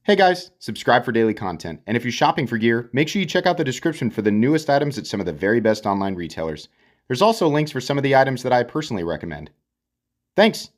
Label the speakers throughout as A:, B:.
A: Hey guys, subscribe for daily content. And if you're shopping for gear, make sure you check out the description for the newest items at some of the very best online retailers. There's also links for some of the items that I personally recommend. Thanks!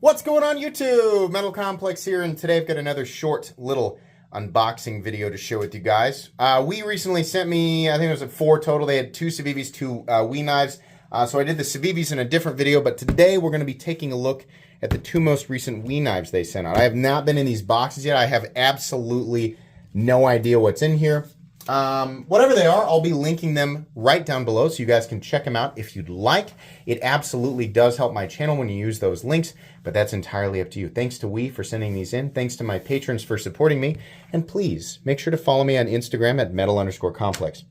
A: What's going on YouTube? Metal Complex here, and today I've got another short little unboxing video to share with you guys. WE recently sent me, I think it was 4 total. They had 2 Civivis, 2 WE knives. So I did the Civivis in a different video, but today we're going to be taking a look at the 2 most recent WE knives they sent out. I have not been in these boxes yet. I have absolutely no idea what's in here. Whatever they are, I'll be linking them right down below so you guys can check them out if you'd like. It absolutely does help my channel when you use those links, but that's entirely up to you. Thanks to WE for sending these in. Thanks to my patrons for supporting me. And please, make sure to follow me on Instagram at metal_complex.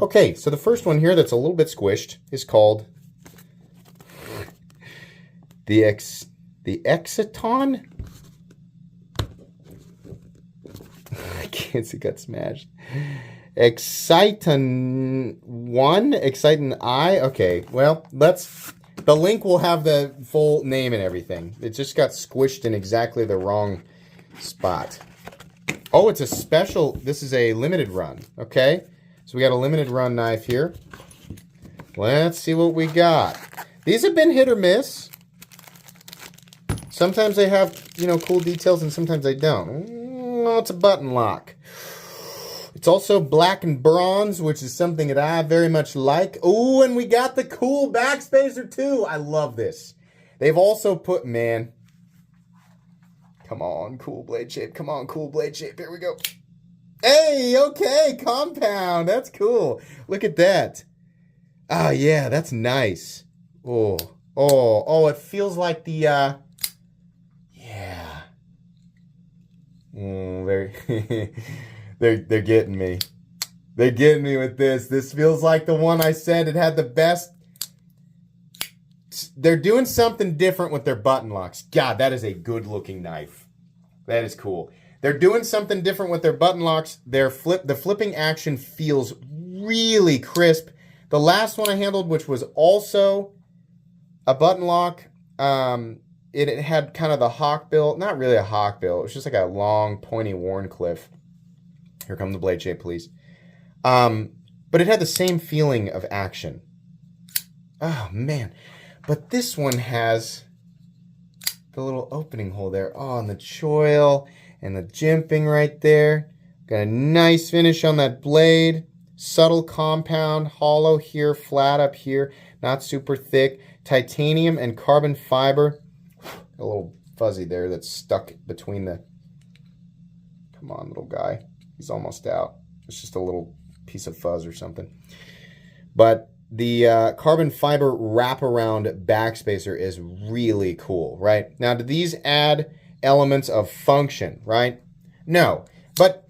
A: Okay, so the first one here that's a little bit squished is called the Exciton? I can't see, got smashed. Exciton 1? Exciton I? Okay, well, the link will have the full name and everything. It just got squished in exactly the wrong spot. Oh, it's a special, this is a limited run, okay? So we got a limited run knife here. Let's see what we got. These have been hit or miss. Sometimes they have, cool details, and sometimes they don't. Oh, it's a button lock. It's also black and bronze, which is something that I very much like. Oh, and we got the cool backspacer too. I love this. They've also put, man. Come on, cool blade shape. Come on, cool blade shape. Here we go. Hey, okay, compound. That's cool. Look at that. Oh, yeah, that's nice. Oh, it feels like the, they're getting me. They're getting me with this. This feels like the one I said it had the best. They're doing something different with their button locks. God, that is a good looking knife. That is cool. They're doing something different with their button locks. The flipping action feels really crisp. The last one I handled, which was also a button lock, it had kind of the hawkbill, not really a hawkbill, it was just like a long, pointy Warncliffe. Here come the blade shape, please. But it had the same feeling of action. Oh, man. But this one has the little opening hole there. Oh, and the choil and the jimping right there. Got a nice finish on that blade. Subtle compound, hollow here, flat up here, not super thick. Titanium and carbon fiber. A little fuzzy there that's stuck between the... Come on, little guy. He's almost out. It's just a little piece of fuzz or something. But the carbon fiber wraparound backspacer is really cool, right? Now, do these add elements of function, right? No. But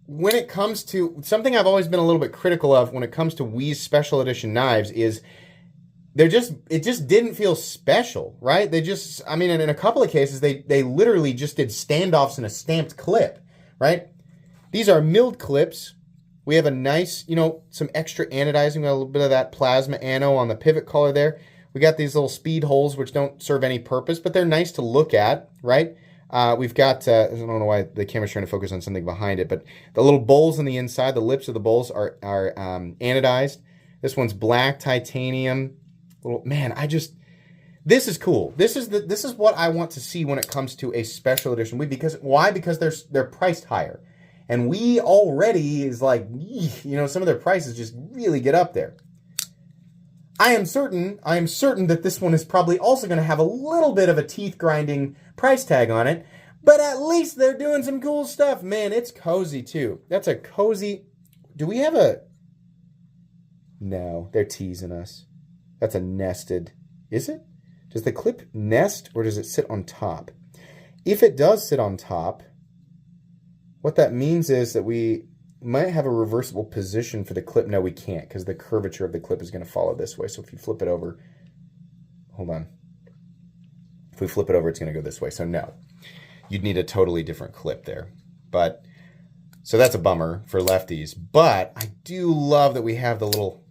A: when it comes to... Something I've always been a little bit critical of when it comes to WE's special edition knives is... it just didn't feel special, right? They just, I mean, in a couple of cases, they literally just did standoffs in a stamped clip, right? These are milled clips. We have a nice, some extra anodizing. We got a little bit of that plasma ano on the pivot collar there. We got these little speed holes, which don't serve any purpose, but they're nice to look at, right? We've got, I don't know why the camera's trying to focus on something behind it, but the little bowls on the inside, the lips of the bowls are anodized. This one's black titanium. Man, this is cool. This is what I want to see when it comes to a special edition WE. Why? Because they're priced higher, and WE already is like, some of their prices just really get up there. I am certain that this one is probably also going to have a little bit of a teeth grinding price tag on it, but at least they're doing some cool stuff. Man, it's cozy too. That's a cozy. Do we have a? No, they're teasing us. That's a nested, is it? Does the clip nest or does it sit on top? If it does sit on top, what that means is that we might have a reversible position for the clip. No, we can't, because the curvature of the clip is going to follow this way. So if you flip it over, hold on. If we flip it over, it's going to go this way. So no, you'd need a totally different clip there. But, so that's a bummer for lefties. But I do love that we have the little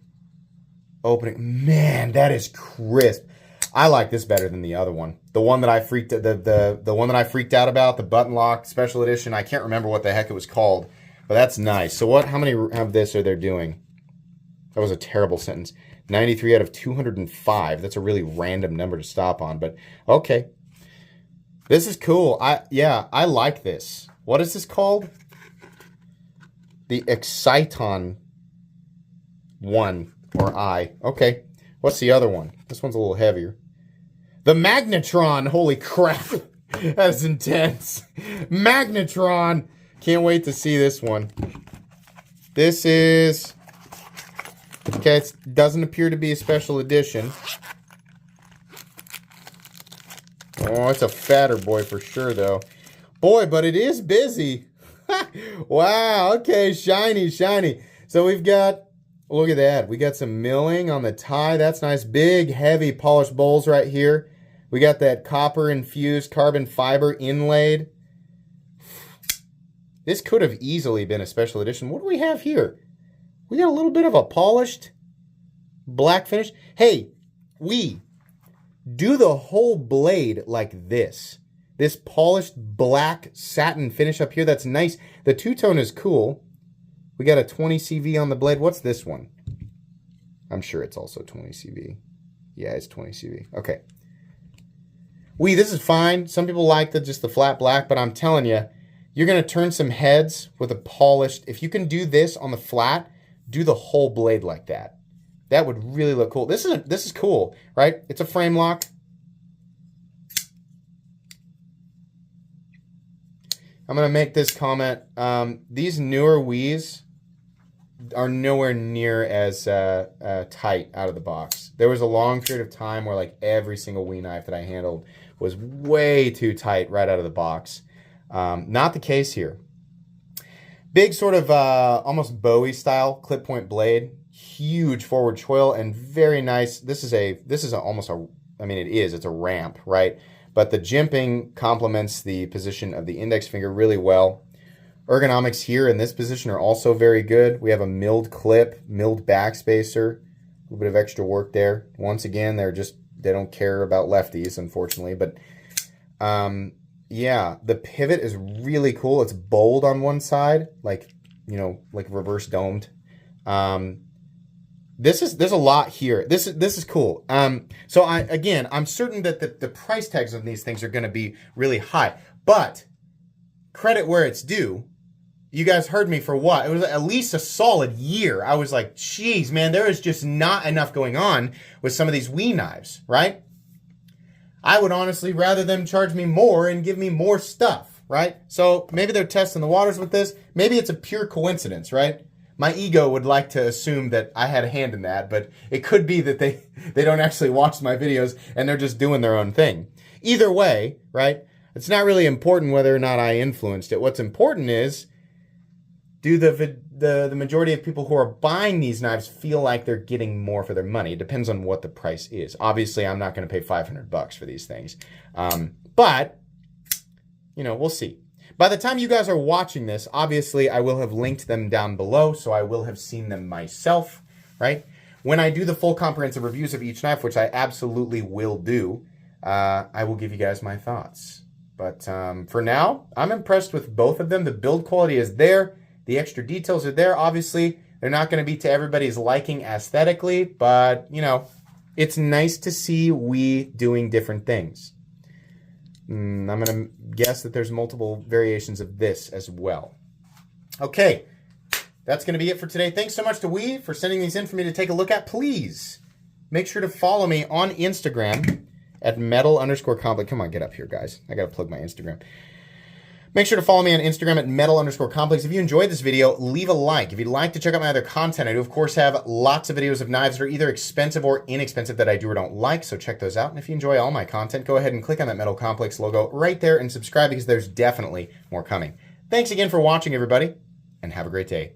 A: opening. Man, that is crisp. I like this better than the other one. The one that I freaked the one that I freaked out about, the button lock special edition. I can't remember what the heck it was called, but that's nice. So what? How many of this are they doing? That was a terrible sentence. 93 out of 205. That's a really random number to stop on, but okay. This is cool. I like this. What is this called? The Exciton 1 or I. Okay. What's the other one? This one's a little heavier. The Magnetron. Holy crap. That's intense. Magnetron. Can't wait to see this one. This is... Okay, it doesn't appear to be a special edition. Oh, it's a fatter boy for sure, though. Boy, but it is busy. Wow, okay, shiny, shiny. So we've got, look at that. We got some milling on the tie. That's nice. Big, heavy polished bowls right here. We got that copper-infused carbon fiber inlaid. This could have easily been a special edition. What do we have here? We got a little bit of a polished black finish. Hey, we do the whole blade like this. This polished black satin finish up here. That's nice. The two-tone is cool. We got a 20 CV on the blade. What's this one? I'm sure it's also 20 CV. Yeah, it's 20 CV. Okay. This is fine. Some people like just the flat black, but I'm telling you, you're going to turn some heads with a polished. If you can do this on the flat, do the whole blade like that. That would really look cool. This is cool, right? It's a frame lock. I'm going to make this comment. These newer WEs are nowhere near as tight out of the box. There was a long period of time where like every single WE knife that I handled was way too tight right out of the box. Not the case here. Big sort of almost Bowie style clip point blade, huge forward choil, and very nice. This is almost a, I mean it's a ramp, right? But the jimping complements the position of the index finger really well. Ergonomics here in this position are also very good. We have a milled clip, milled backspacer, a little bit of extra work there. Once again, they don't care about lefties, unfortunately, but yeah, the pivot is really cool. It's bold on one side, like reverse domed. There's a lot here. This is cool. So I'm certain that the price tags on these things are going to be really high. But credit where it's due. You guys heard me for what? It was at least a solid year. I was like, geez, man, there is just not enough going on with some of these WE knives, right? I would honestly rather them charge me more and give me more stuff, right? So maybe they're testing the waters with this. Maybe it's a pure coincidence, right? My ego would like to assume that I had a hand in that, but it could be that they don't actually watch my videos and they're just doing their own thing. Either way, right? It's not really important whether or not I influenced it. What's important is, do the majority of people who are buying these knives feel like they're getting more for their money? It depends on what the price is. Obviously, I'm not going to pay $500 for these things. But, we'll see. By the time you guys are watching this, obviously, I will have linked them down below, so I will have seen them myself, right? When I do the full comprehensive reviews of each knife, which I absolutely will do, I will give you guys my thoughts. But for now, I'm impressed with both of them. The build quality is there. The extra details are there. Obviously, they're not going to be to everybody's liking aesthetically, but, it's nice to see WE doing different things. I'm going to guess that there's multiple variations of this as well. Okay, that's going to be it for today. Thanks so much to WE for sending these in for me to take a look at. Please make sure to follow me on Instagram at metal_complex. Come on, get up here, guys. I got to plug my Instagram. Make sure to follow me on Instagram at metal_complex. If you enjoyed this video, leave a like. If you'd like to check out my other content, I do, of course, have lots of videos of knives that are either expensive or inexpensive that I do or don't like, so check those out. And if you enjoy all my content, go ahead and click on that Metal Complex logo right there and subscribe because there's definitely more coming. Thanks again for watching, everybody, and have a great day.